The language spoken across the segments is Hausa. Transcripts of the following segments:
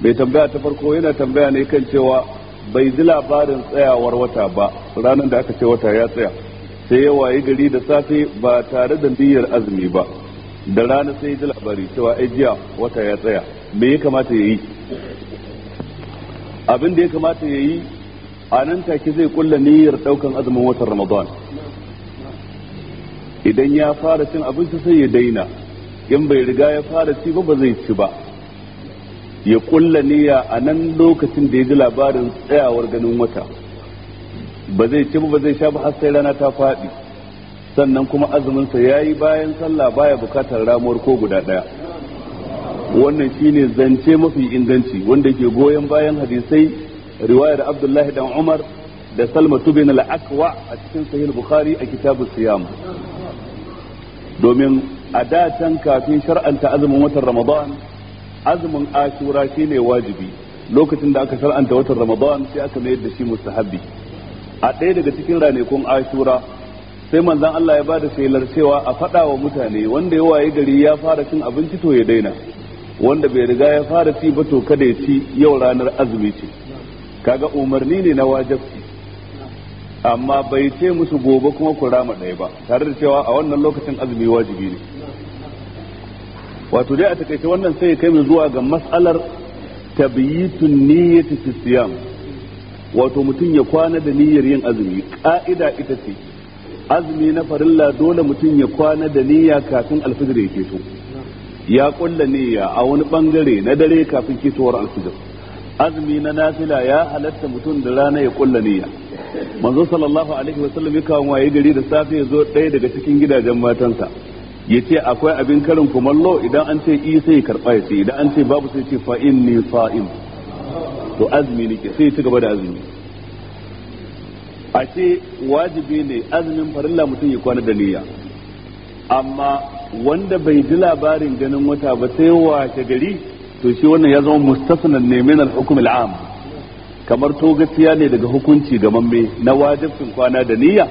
mai tambaya ta farko yana tambaya ne kan cewa bai ji labarin tsayawar wata ba ranar da aka ce wata ya tsaya, sai ya wayi gari da safe ba tare da niyyar azumi ba, da rana sai ya ji labari cewa ai jiya wata ya tsaya. Me ya kamata ya yi? Abin da ya kamata ya yi a nan take zai kulla niyyar daukan azumin watan Ramadan. Idan ya fara cin abinci sai ya daina, in bai riga ya fara ci ba zai ci ba. Ya kulla niyya a nan lokacin da ya ji labarin tsayawar ganin wata, ba zai ci ba zai sha ba har sai rana ta faɗi. Sannan kuma azuminsa ya yi bayan sallah, baya bukatar ramuwar ko guda ɗaya. Wannan shine zance mafi inganci wanda ke goyon bayan hadisai riwayar Abdullahi dan Umar da Salma bin al-Akwa a cikin Sahih Bukhari a kitabus Siyam. Domin a da can kafin shar'anta azumin watan Ramadan, azumin Ashura shine wajibi. Lokacin da aka shar'anta watan Ramadan sai aka mayar da shi mustahabbi. A ɗaya daga cikin ranakun Ashura sai manzon Allah ya bada shelar cewa a faɗa wa mutane wanda ya waye gari ya fara cin abinci to ya daina, wanda bai riga ya fara ci ba to kada ya ci, yau ranar azumi ce. Kaga umarni ne na wajibi, amma bai ce musu gobe kuma ku rama ɗaya ba, tare da cewa a wannan lokacin azumi wajibi ne. Wato dai a takaice wannan sai ya kai mu zuwa ga mas'alar tabyitun niyyati fi siyam, wato mutum ya kwana da niyyar yin azumi. Ka'ida ita ce azumi na farilla dole mutum ya kwana da niyya kafin alfijir ya keto, ya kulla niyya a wani bangare na dare kafin ketowar alfijir. Azumi na nafila ya halatta mutum da rana ya kulla niyya. Manzo sallallahu alaihi wasallam ya kawo waye gari da safe ya zo ɗaya daga cikin gidajen matansa, ya ce akwai abin karin kumallo, idan an ce i sai ya karɓa ya ce, idan an ce babu sai ce fa inni sa'im, to azumi nake, sai ya ci gaba da azumi. A ce wajibi ne azumin farilla mutum ya kwana da niyya, amma wanda bai ji labarin ganin wata ba sai wace gari, to shi wannan ya zama mustasnan ne min al-hukm al-am, kamar togaciya ne daga hukunci gamamme na wajibcin kwana da niyya.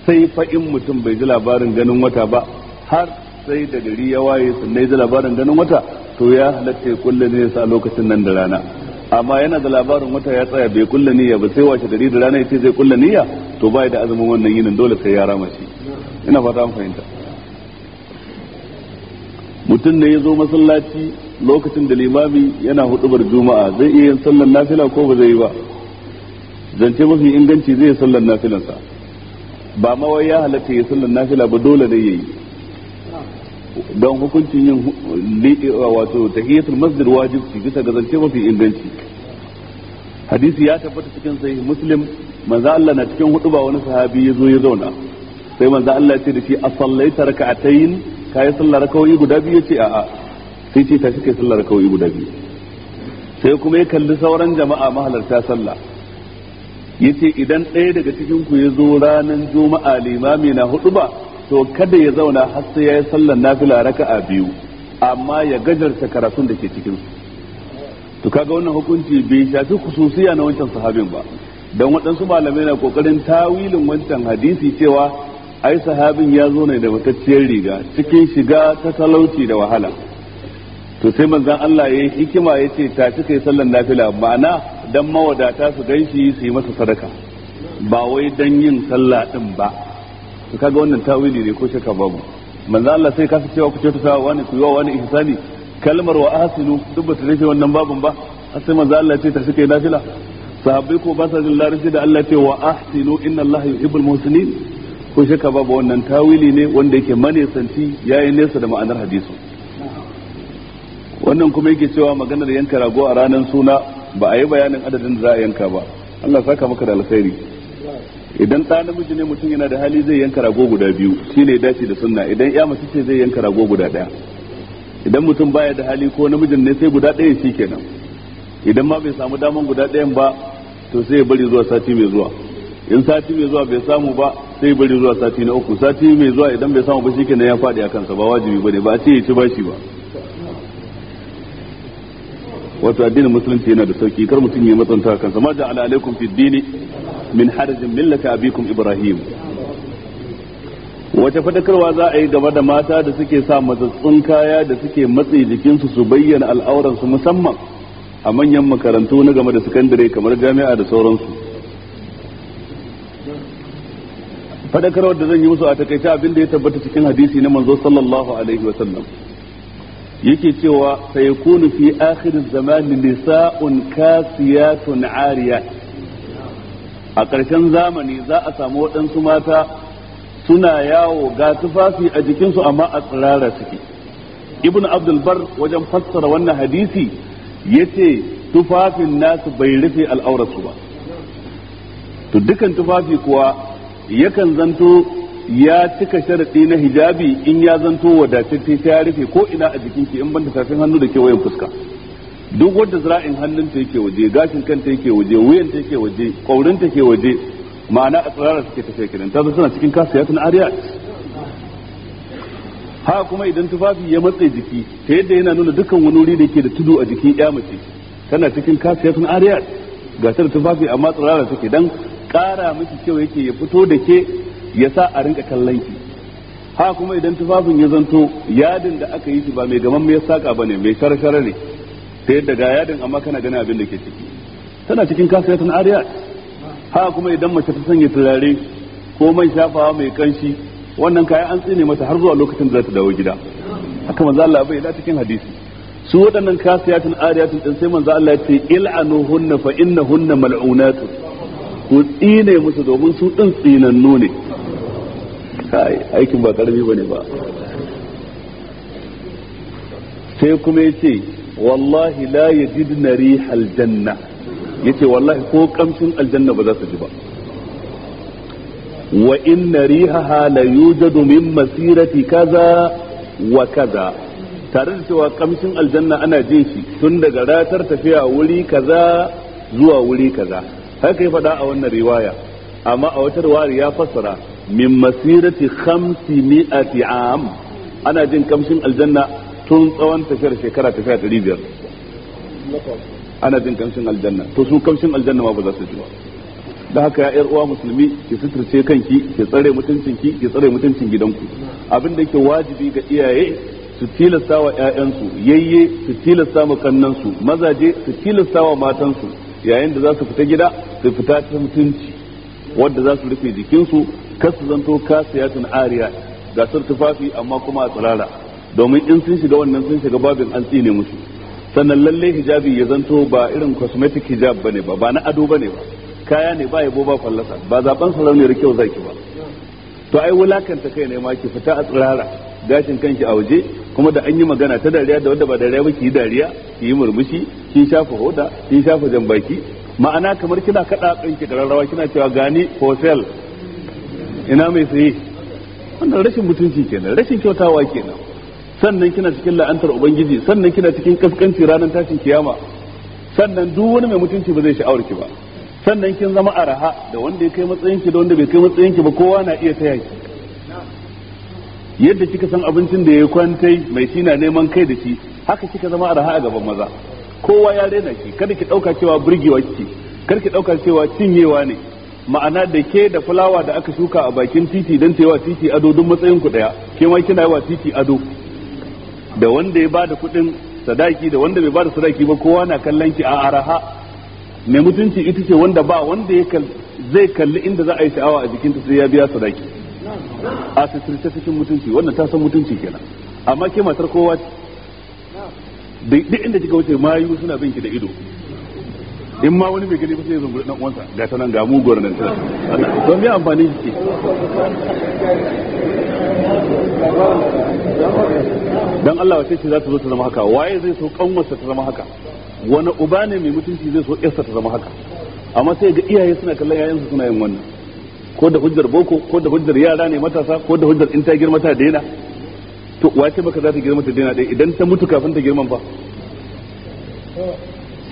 Sai fa in mutum bai ji labarin ganin wata ba har sai da gari ya waye sannan ya ji labarin ganin wata, to ya halatta ya kulle ne sa lokacin nan da rana. Amma yana da labarin wata ya tsaya bai kulle niyya ba, sai wace gari da rana ya ce zai kulle niyya, to bai da azumin wannan yinin, dole sai ya rama shi. Ina fata an fahimta. Mutum ne ya zo masallaci lokacin da limami yana hudubar juma'a, zai iya yin sallar nafila ko ba zai yi ba? Zance mafi inganci zai yi sallar nafilansa, ba ma wai ya halatta ya sallar nafila ba, dole ne yayi, don hukuncin yin wato tahiyatul masjid wajibi bisa ga zance mafi inganci. Hadisi ya tabbata cikin sahih Muslim, manzo Allah na cikin huduba wani sahabi ya zo ya zauna, sai manzo Allah ya ce da shi as-sallaita raka'atayn, kai sallar raka'o'i guda biyu? Yace a'a. Sai ce tashi kai sallar raka'o'i guda biyu. Sai kuma ya kalli sauran jama'a mahalarta sallah, yace idan ɗaya daga cikin ku ya zo ranar juma'a limami na huduba, to kada ya zauna har sai ya yi sallar nafila raka'a biyu, amma ya gajarta karatun da ke cikin su. To kaga wannan hukunci bai shafi khususiya na wancan sahabin ba, dan waɗansu malamai na kokarin tawilin wancan hadisi cewa ai sahabin ya zo ne da matacciyar riga cikin shiga ta talauci da wahala. To sai manzon Allah yayi hikima yace tashi kai sallar nafila, ma'ana dan mawadata su ganshi su yi masa sadaka, ba wai dan yin sallah din ba. To kaga wannan tawili ne ko shaka babu. Manzo Allah sai ka cewa ku kyautata wa wani, ku yi wa wani ihsani, kalmar wa ahsinu duk bata rufe wannan babun ba. Sai manzo Allah ce ta suke nafila. Sahabbai ko ba sa jin larabci da Allah ce wa ahsinu inna Allah yuhibbul muhsinin, ko shaka babu wannan tawili ne wanda yake manesanci, yayi nesa da ma'anar hadisi. Wannan kuma yake cewa maganar yanka rago a ranar suna ba a yi bayanin adadin da za a yanka ba. Allah saka maka da alkhairi. Idan ɗa namiji ne mutum yana da hali zai yanka rago guda biyu, shine ya dace da sunna. Idan ya mace ce zai yanka rago guda ɗaya. Idan mutum baya da hali ko namijin ne sai guda ɗaya shi kenan. Idan ma bai samu daman guda ɗayan ba, to sai ya bari zuwa sati mai zuwa. In sati mai zuwa bai samu ba, sai ya bari zuwa sati na uku. Sati mai zuwa idan bai samu ba shikenan ya faɗi a kansa, ba wajibi bane, ba a ce ya ci bashi ba. Wato addinin musulunci yana da sauki, kar mutum ya matsanta kansa. Ma ja'ala alaikum fid dini min harajin millata abikum Ibrahim. Wace fadakarwa za a yi game da mata da suke sa matsatsun kaya da suke matse jikinsu su bayyana al'auransu, musamman a manyan makarantu na game da sakandare kamar jami'a da sauransu. Fadakarwar da zan yi musu a takaice abin da ya tabbata cikin hadisi na manzo sallallahu alaihi wasallam yake cewa sayakunu fi akhir zaman nisa'un kasiyatun ariyat, a ƙarshen zamani za a samu waɗansu mata suna yawo ga tufafi a jikinsu amma a tsirara suke. Ibn Abdul Bar wajen fassara wannan hadisi yace tufafin nasu bai rufe al'aurarsu ba. To dukan tufafi kuwa yakan zanto ya cika sharadi na hijabi in ya zanto wadatacce ta ya rufe ko ina a jikinki in banda tafin hannu da kewayen fuska. Duk wanda zira'in hannunta yake waje, gashin kanta yake waje, wuyanta yake waje, kaurinta ke waje, ma'ana a tsirara suke tafiya kenan, ta suna cikin kasiyatun ariyat. Ha kuma idan tufafi ya matse jiki ta yadda yana nuna dukkan wani wuri da ke da tudu a jikin ya mace tana cikin kasiyatun ariyat, ga ta da tufafi amma tsirara take dan ƙara miki kyau yake ya fito da ke ya sa a rinka kallon ki. Ha kuma idan tufafin ya zanto yadin da aka yi shi ba mai gaman mai saka bane, mai shara-shara ne, ta yadda ga yadin amma kana ganin abin da ke ciki, tana cikin kasiyatun ariyat. Ha kuma idan mace ta sanya turare ko mai shafawa mai kanshi, wannan kaya an tsine mata har zuwa lokacin da za ta dawo gida. Haka manzo Allah bai da cikin hadisi. Su waɗannan kasiyatun ariyatun din sai manzo Allah ya ce il'anuhunna fa innahunna mal'unatun, ku tsine musu domin su din tsinannu ne. Kai aikin ba karami bane ba. Sai kuma yace wallahi la yajidna rihal janna, yace wallahi ko kamshin aljanna ba za su ji ba. Wa inna rihaha la yujadu min masirati kaza wa kaza, tare da cewa kamshin aljanna ana jin shi tun daga ratar tafiya wuri kaza zuwa wuri kaza, haka ya faɗa a wannan riwaya. Amma a wata riwaya ya fassara min masirati 500 am, ana jin kamshin aljanna tun tsawon tafiyar shekara tafiya 500 ana jin kamshin aljanna. To su kamshin aljanna ma ba za su ji ba. Da haka ya yar uwa musulmi, ki suturce kanki, ki tsare mutuncinki, ki tsare mutuncin gidanku. Abin da yake wajibi ga iyaye su tilasta wa ƴaƴansu, yayye su tilasta wa kannansu, mazaje su tilasta wa matansu yayin da za su fita gida su fita ta mutunci wanda za su rufe jikinsu, kar su zanto kasiyatun ariya, gasar tufafi amma kuma a tsirara, domin in sun shiga wannan sun shiga babin an tsine musu. Sannan lalle hijabi ya zanto ba irin cosmetic hijab bane ba na ado bane ba, kaya ne ba yabo ba fallasa, ba zaben sarauniyar kyau zaki ba. To ai wulakanta kai ne ma ki fita a tsirara, gashin kanki a waje, kuma da an yi magana ta dariya da wanda ba dariya ba ki yi dariya, ki yi murmushi, ki shafa hoda, ki shafa jambaki, ma'ana kamar kina kada kanki kararrawa kina cewa gani for sale, ina mai saye. Wannan rashin mutunci kenan, rashin kyautawa kenan. Sannan kina cikin la'antar ubangiji, sannan kina cikin kaskanci ranar tashin kiyama, sannan duk wani mai mutunci ba zai sha'awar ki ba. Sannan kin zama araha, da wanda ya kai matsayinki da wanda bai kai matsayinki ba kowa na iya taya ki. Yadda kika san abincin da ya kwantai mai shi na neman kai da shi, haka kika zama araha a gaban maza. Kowa ya rena ki, kada ki dauka cewa burgewa kike, kada ki dauka cewa cinyewa ne. Ma'ana da ke da fulawa da aka shuka a bakin titi dan tayi wa titi ado duk matsayin ku daya, ke ma kina yi wa titi ado. Da wanda ya bada kuɗin sadaki da wanda bai bada sadaki ba kowa na kallon ki a araha. Mai mutunci ita ce wanda ba wanda zai kalli inda za a yi sha'awa a jikinta sai ya biya sadaki. A sisirce cikin mutunci, wannan ta san mutunci kenan. Amma ke matar kowa duk inda kika wuce mayu suna binki da ido. In ma wani bai gani ba sai zunguri dan uwansa, ga ta nan ga muguwar nan ta. Don me amfani ki? Dan Allah wace ce za ta zo ta zama haka? Waye zai so kanwarsa ta zama haka? Wani uba ne mai mutunci zai so yarsa ta zama haka? Amma sai ga iyaye suna kallon yayansu suna yin wannan, ko da hujjar boko, ko da hujjar yara ne matasa, ko da hujjar in ta girma ta daina. To wace baka za ta girma ta daina dai idan ta mutu kafin ta girman fa?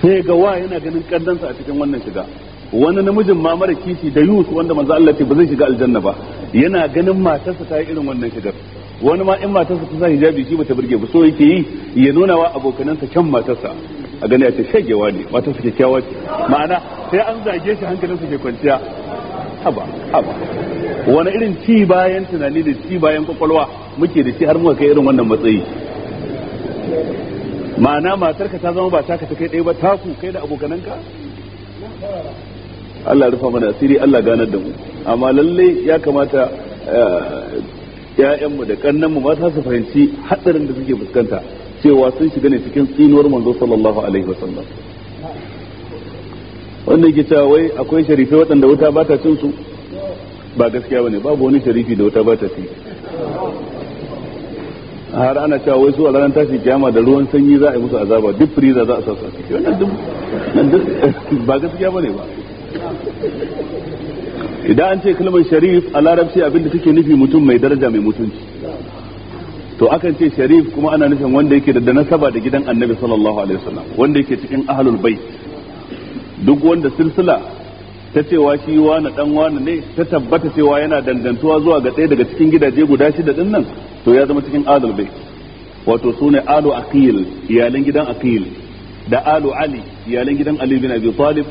Sai ga wa yana ganin kaddansa a cikin wannan shiga. Wani namijin ma mara kishi da Yusuf wanda manzo Allah ce ba zai shiga aljanna ba, yana ganin matarsa ta yi irin wannan shigar. Wani ma in matarsa ta sa hijabi shi bata burge ba, so yake yi ya nuna wa abokanansa kyan matarsa, a gani a ce shagewa ne, matarsa kyakkyawa ce, ma'ana sai an zage shi hankalinsa ke kwanciya. Haba wani irin ci bayan tunani da ci bayan kwakwalwa muke da shi har muka kai irin wannan matsayi. ma'ana matarka ta zama ba taka ta kai ɗaya ba taku kai da abokananka. Allah rufa mana asiri, Allah ganar da mu. Amma lalle ya kamata ƴaƴanmu da kannanmu mata su fahimci hadarin da suke fuskanta, cewa sun shiga ne cikin tsinuwar manzo sallallahu alaihi wasallam. Wanda yake cewa wai akwai sharifai waɗanda wuta ba ta cin su, ba gaskiya bane, babu wani sharifi da wuta ba ta ci. Har ana cewa wai su a ranar tashi kiyama da ruwan sanyi za a yi musu azaba, duk freezer za a sa su a ciki. Wannan duk ba gaskiya bane ba. Idan an ce kalmar sharif a larabci abinda take nufi mutum mai daraja mai mutunci, to akan ce sharif kuma ana nufin wanda yake da nasaba da gidan annabi sallallahu alaihi wasallam, wanda yake cikin ahlul bait. Duk wanda silsila ta cewa shi wani dan wani ne ta tabbata cewa yana dangantuwa zuwa ga ɗaya daga cikin gidaje guda 6 din nan, to ya zama cikin ahlul bait. Wato sune alu aqil, iyalan gidan aqil, da alu ali, iyalan gidan ali bin abi talib,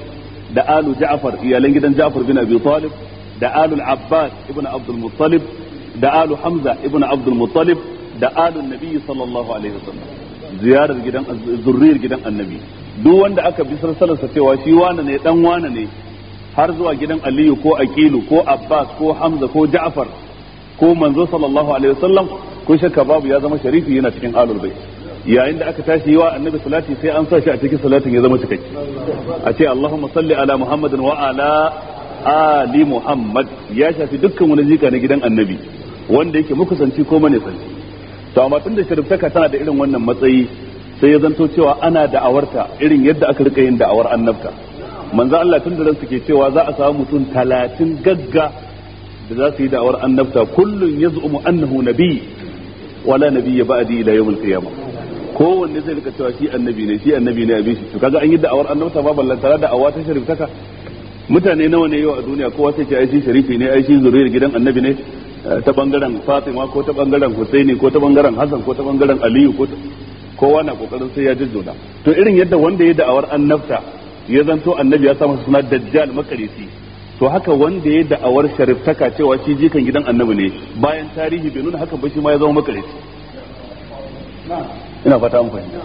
da alu ja'far, iyalan gidan ja'far bin abi talib, da alu abbas ibn abdul muttalib, da alu hamza ibn abdul muttalib, da alu nabi sallallahu alaihi wasallam, ziyarar gidan zurriyar gidan annabi. Duk wanda aka bi sarsalarsa cewa shi wane ne dan wane ne, har zuwa gidan aliyu ko aqilu ko abbas ko hamza ko ja'far ko manzo sallallahu alaihi wasallam, ko shakka babu ya zama sharifi, yana cikin alul bait. Yayin da aka tashi yi wa annabi salati sai an sa shi a cikin salatin ya zama cikakke, a ce Allahumma salli ala Muhammadin wa ala ali Muhammad, ya shafi dukkan wani jika na gidan annabi wanda yake makusanci ko manisanci. To amma tun da shariftaka tana da irin wannan matsayi, sai ya zanto cewa ana da'awarta irin yadda aka rika yin da'awar annabta. Manzo Allah tun da ransu ke cewa za a samu mutum 30 gagga da za su yi da'awar annabta, kullun yaz'umu annahu nabiy wala nabiyya ba'di ila yawm al-qiyamah. Kowanne zai rika cewa shi annabi ne, shi annabi ne, abin shi. To kaga an yi da'awar annabta ba ballan tare da da'awa ta shariftaka. Mutane nawa ne yau a duniya kowa sai ce ai shi sharifi ne, ai shi zuriyar gidan annabi ne, ta bangaren Fatima ko ta bangaren Husaini ko ta bangaren Hassan ko ta bangaren Aliyu ko kowa na kokarin sai ya jujjuna. To irin yadda wanda ya da'awar annabta ya zanto annabi ya sa masa suna dajjal makarisi, to haka wanda ya da'awar shariftaka cewa shi jikan gidan annabi ne, bayan tarihi bai nuna hakan ba, shi ma ya zama makarisi. Ina fata an fahimta.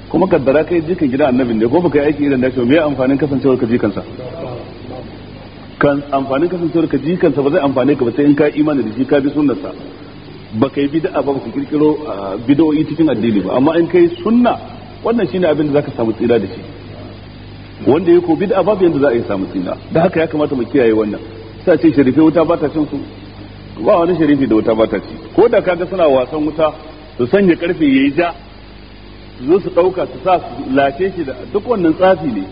Kuma kaddara kai jikan gidan annabi ne, ko baka yi aiki irin da shi, me amfanin kasancewar ka jikansa? Kan amfanin kasancewar ka jikansa ba zai amfane ka ba sai in ka imani da shi, ka bi sunnarsa. Baka yi bid'a ba, baka kirkiro bid'o'i cikin addini ba, amma in kai sunna, wannan shine abin da zaka samu tsira da shi. Wanda yake ko bid'a babu yanda za a yi samu tsira. Da haka ya kamata mu kiyaye wannan. Sai ce sharifi wuta ba ta cin su, ba wani sharifi da wuta ba ta ci. Ko da kaga suna wasan wuta, su sanya karfe yayi ja, su zo su dauka su sa su lace shi da duk wannan tsafi ne.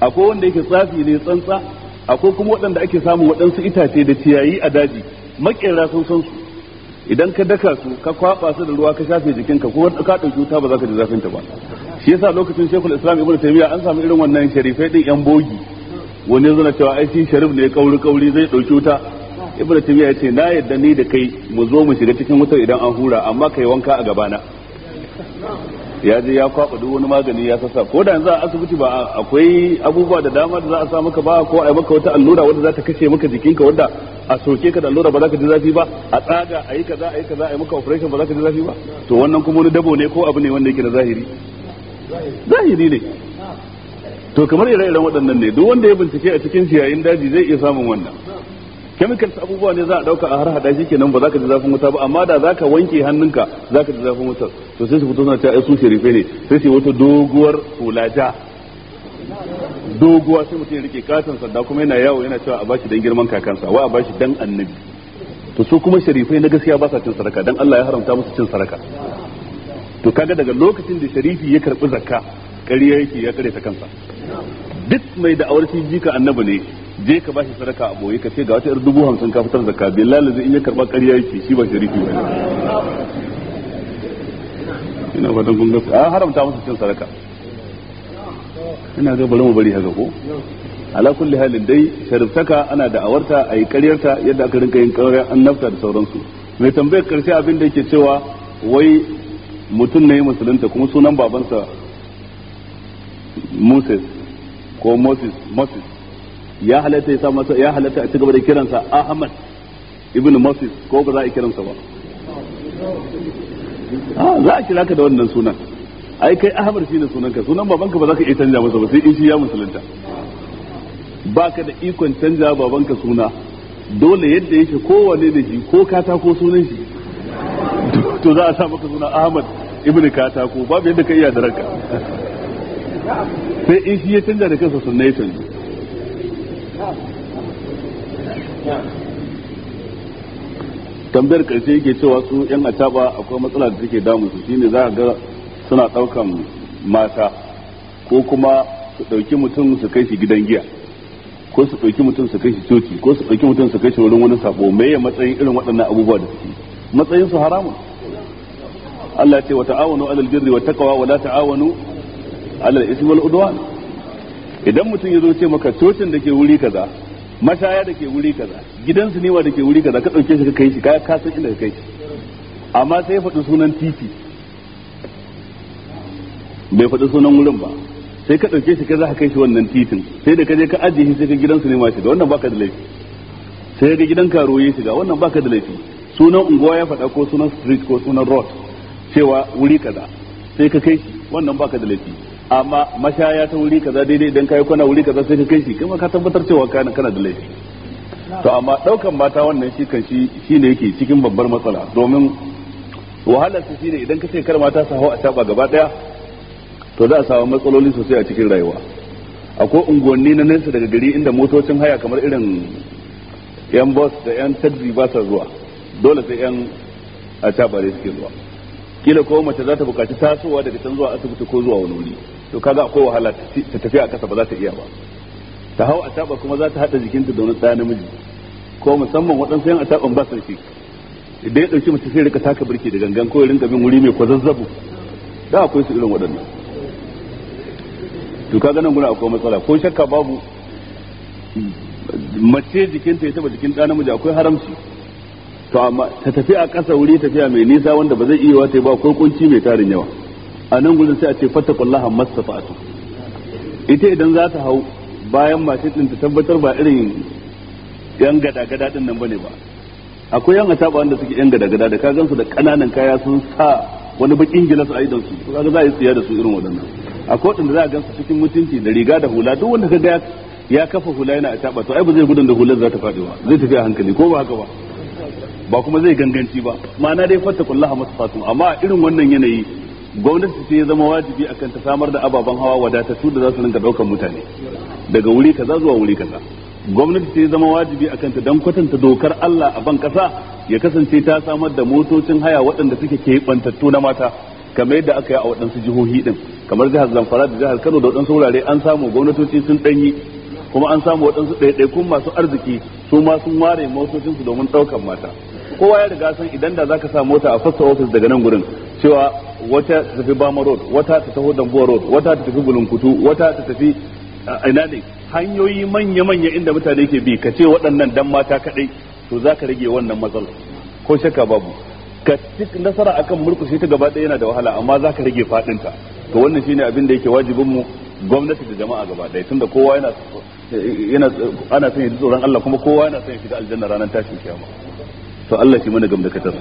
Akwai wanda yake tsafi ne tsantsa, akwai kuma waɗanda ake samun waɗansu itace da ciyayi a daji, makera sun san su. Idan ka daka su ka kwaba su da ruwa ka shafe jikinka, ko ka dauki wuta ba za ka ji zafin ta ba. Shi yasa lokacin Sheikhul Islam Ibn Taymiyyah an samu irin wannan sharifai din yan bogi, wani zuna cewa ai shi sharif ne kauri zai dauki wuta. Ibn Taymiyyah ya ce na yadda ni da kai mu zo mu shiga cikin wutar idan an hura, amma kai wanka a gabana. Ya je ya kwaba duk wani magani ya sassa, ko da yanzu a asibiti ba akwai abubuwa da dama da za a sa maka ba, ko a yi maka wata allura wadda za ta kashe maka jikinka, wadda a soke ka da allura ba za ka ji zafi ba, a tsaga a yi kaza a yi maka operation ba za ka ji zafi ba. To wannan kuma wani dabo ne ko abu ne wanda yake da zahiri ne. To kamar ire-iren waɗannan ne, duk wanda ya bincike a cikin ciyayin daji zai iya samun wannan. Chemicals abubuwa ne za a dauka a har hada shi kenan, ba za ka ji zafin wuta ba, amma da za ka wanke hannunka za ka ji zafin wutar. To sai su fito suna cewa su sharife ne, sai su wata doguwar hulaja doguwa, sai mutum ya rike katon sanda kuma yana yawo yana cewa a bashi dan girman kakansa, wa a bashi dan annabi. To su kuma sharifai na gaskiya ba sa cin saraka, dan Allah ya haramta musu cin saraka. To kaga daga lokacin da sharifi ya karbi zakka, ƙarya yake ya kare ta kansa. Duk mai da aure jika annabi ne, je ka bashi sadaka a boye, ka ce ga wata 50,000 ka fitar zakka, billahi zai in ya karba ƙarya yake, shi ba sharifi ba. Ina fatan kun ga haramta musu cin sadaka. Ina ga bari mu bari haka ko. Ala kulli halin dai shariftaka ana da awarta a yi ƙaryarta yadda aka rinka yin ƙaryar annabta da sauransu. Mai tambayar karshe abin da yake cewa wai mutum ne musulunta kuma sunan babansa Moses ko Moses, ya halatta ya sa masa, ya halatta a cigaba da kiransa Ahmad ibn Moses ko ba za a kiransa ba? Za a kira ka da wannan sunan, ai kai Ahmad shine sunanka, sunan babanka ba za ka iya canja masa ba sai in shi ya musulunta. Baka da ikon canja babanka suna, dole yadda yake kowane da shi ko katako sunan shi to za a sa maka suna Ahmad ibn Katako, babu yadda ka iya da ranka sai in shi ya canja da kansa sunna ya canja. Tambayar karshe yake cewa su yan ataba akwai matsala da take damu su, shine za a ga suna daukan mata ko kuma su dauki mutum su kai shi gidan giya, ko su dauki mutum su kai shi coci, ko su dauki mutum su kai shi wurin wani sabo. Me ya matsayin irin waɗannan abubuwa da suke? Matsayin su haramun. Allah ya ce wa ta'awanu 'alal birri wat taqwa wa la ta'awanu 'alal ismi wal udwan. Idan mutum ya zo ce maka cocin da ke wuri kaza, mashaya da ke wuri kaza, gidan sinima da ke wuri kaza, ka dauke shi ka kai shi, ka san inda ka kai shi, amma sai ya faɗi sunan titi bai faɗi sunan wurin ba, sai ka dauke shi ka za ka kai shi wannan titin, sai da ka je ka ajiye shi sai ka gidan sinima shiga, wannan baka da laifi. sai ga gidan karo ya shiga, wannan baka da laifi. Sunan unguwa ya faɗa ko sunan street ko sunan road cewa wuri kaza, sai ka kai shi, wannan baka da laifi. Amma mashaya ta wuri kaza daidai idan kai kwana wuri kaza sai ka kai shi, kuma ka tabbatar cewa kana da laifi. To amma daukan mata wannan shi kan shi ne yake cikin babbar matsala, domin wahalar su shine idan ka ce kar mata su hau a taba gaba daya, to za a samu matsaloli sosai a cikin rayuwa. Akwai unguwanni na nesa daga gari inda motocin haya kamar irin yan bus da yan taxi ba sa zuwa, dole sai yan a taba ne suke zuwa. Kila ko mace za ta bukaci tasowa daga can zuwa asibiti ko zuwa wani wuri, to kaga akwai wahala ta tafi a kasa, ba za ta iya ba. Ta hau a taba kuma za ta hada jikinta da wani ɗaya namiji, ko musamman waɗansu yan a taban ba san shi, idan ya ɗauki mace sai rika taka birki da gangan ko ya rinka bin wuri mai kwazazzabu, da akwai su irin waɗannan. To kaga nan guna akwai matsala, ko shakka babu mace jikinta ya taba jikin ɗa namiji akwai haramci. To amma ta tafi a ƙasa wuri tafiya mai nisa wanda ba zai iya wata ba, ko kunci mai tarin yawa, a nan gudun sai a ce fattakullaha mastafa'atu. Ita idan za ta hau bayan mace din ta tabbatar ba irin yan gada-gada din nan bane ba. Akwai yan ataba wanda suke yan gada-gada da ka gansu da kananan kaya sun sa wani bakin gilas a idan su, kaga za a yi tsiya da su irin waɗannan. Akwai waɗanda za a gansu cikin mutunci da riga da hula, duk wanda kaga ya kafa hula yana ataba to ai ba zai gudun da hular za ta faɗi ba, zai tafi a hankali, ko ba haka ba, ba kuma zai ganganci ba. Ma'ana dai fattakullaha masfatun. Amma a irin wannan yanayi gwamnati ce ya zama wajibi akan ta samar da ababen hawa wadatattu da za su rinka daukan mutane daga wuri kaza zuwa wuri kaza. Gwamnati ce ya zama wajibi akan ta dan kwatanta dokar Allah a ban kasa ya kasance ta samar da motocin haya waɗanda suke keɓantattu na mata, kamar yadda aka yi a waɗansu jihohi din, kamar jihar Zamfara da jihar Kano da waɗansu wurare an samu gwamnatoci sun ɗanyi, kuma an samu waɗansu ɗaiɗaikun masu arziki su ma sun ware motocinsu domin ɗaukan mata. Kowa ya riga san idan da zaka sa mota a fasta office daga nan gurin cewa wata ta tafi Bama Road, wata ta tafi Dambuwa Road, wata ta tafi Bulunkutu, wata ta tafi ina ne hanyoyi manya-manya inda mutane ke bi, ka ce waɗannan dan mata kaɗai, to zaka rage wannan matsala ko shakka babu. Ka ci nasara akan murkushe ta gaba ɗaya yana da wahala, amma zaka rage faɗinta. To wannan shine abin da yake wajibin mu, gwamnati da jama'a gaba ɗaya, tunda kowa yana ana son ya ji tsoron Allah, kuma kowa yana son ya shiga aljanna ranar tashin kiyama. To Allah shi mana gamdakatar.